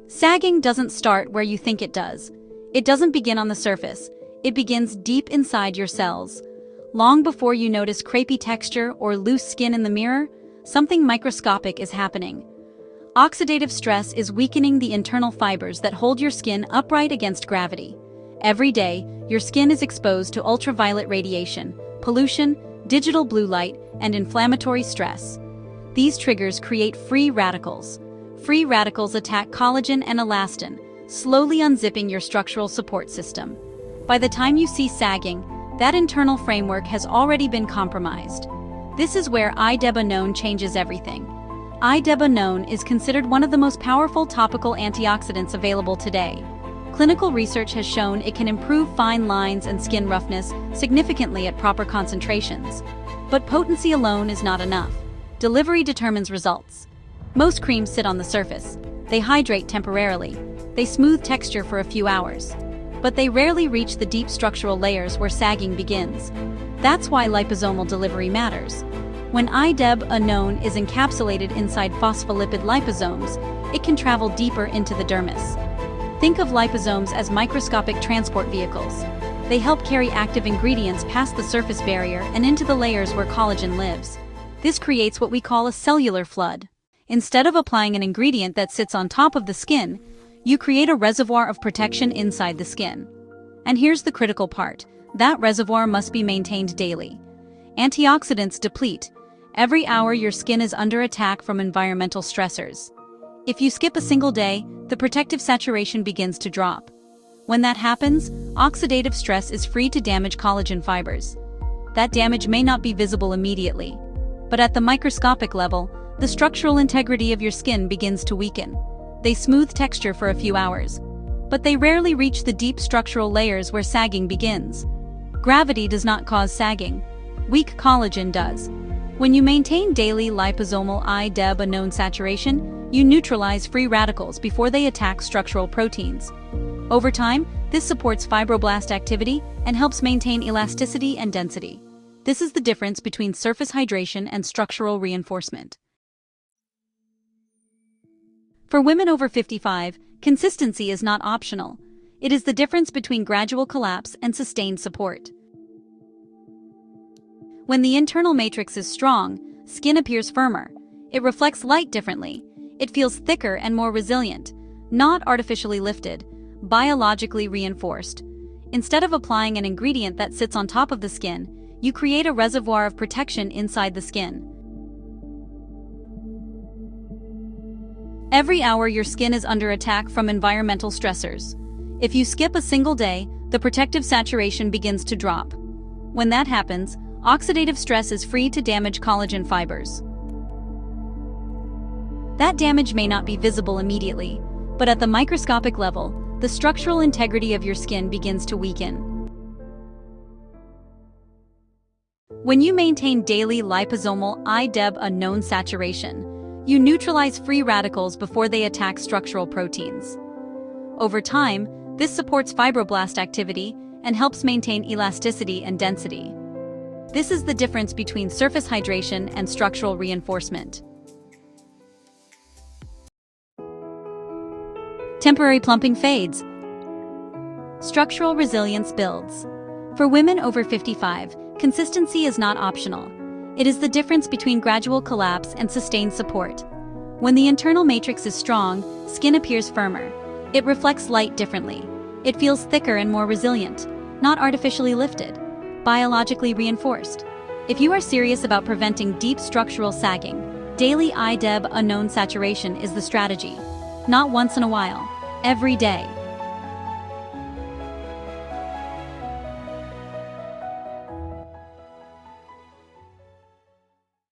Sagging doesn't start where you think it does. It doesn't begin on the surface. It begins deep inside your cells. Long before you notice crepey texture or loose skin in the mirror, something microscopic is happening. Oxidative stress is weakening the internal fibers that hold your skin upright against gravity. Every day, your skin is exposed to ultraviolet radiation, pollution, digital blue light, and inflammatory stress. These triggers create free radicals. Free radicals attack collagen and elastin, slowly unzipping your structural support system. By the time you see sagging, that internal framework has already been compromised. This is where Idebenone changes everything. Idebenone is considered one of the most powerful topical antioxidants available today. Clinical research has shown it can improve fine lines and skin roughness significantly at proper concentrations. But potency alone is not enough. Delivery determines results. Most creams sit on the surface. They hydrate temporarily. They smooth texture for a few hours. But they rarely reach the deep structural layers where sagging begins. That's why liposomal delivery matters. When Idebenone is encapsulated inside phospholipid liposomes, it can travel deeper into the dermis. Think of liposomes as microscopic transport vehicles. They help carry active ingredients past the surface barrier and into the layers where collagen lives. This creates what we call a cellular flood. Instead of applying an ingredient that sits on top of the skin, you create a reservoir of protection inside the skin. And here's the critical part. That reservoir must be maintained daily. Antioxidants deplete. Every hour your skin is under attack from environmental stressors. If you skip a single day, the protective saturation begins to drop. When that happens, oxidative stress is free to damage collagen fibers. That damage may not be visible immediately, but at the microscopic level, the structural integrity of your skin begins to weaken. They smooth texture for a few hours, but they rarely reach the deep structural layers where sagging begins. Gravity does not cause sagging. Weak collagen does. When you maintain daily liposomal Idebenone saturation, you neutralize free radicals before they attack structural proteins. Over time, this supports fibroblast activity and helps maintain elasticity and density. This is the difference between surface hydration and structural reinforcement. For women over 55, consistency is not optional. It is the difference between gradual collapse and sustained support. When the internal matrix is strong, skin appears firmer. It reflects light differently. It feels thicker and more resilient, not artificially lifted, biologically reinforced. Instead of applying an ingredient that sits on top of the skin, you create a reservoir of protection inside the skin. Every hour your skin is under attack from environmental stressors. If you skip a single day, the protective saturation begins to drop. When that happens, oxidative stress is free to damage collagen fibers. That damage may not be visible immediately, but at the microscopic level, the structural integrity of your skin begins to weaken. When you maintain daily liposomal Idebenone saturation, you neutralize free radicals before they attack structural proteins. Over time, this supports fibroblast activity and helps maintain elasticity and density. This is the difference between surface hydration and structural reinforcement. Temporary plumping fades. Structural resilience builds. For women over 55, consistency is not optional. It is the difference between gradual collapse and sustained support. When the internal matrix is strong, skin appears firmer. It reflects light differently. It feels thicker and more resilient, not artificially lifted, biologically reinforced. If you are serious about preventing deep structural sagging, daily Idebenone saturation is the strategy. Not once in a while, every day.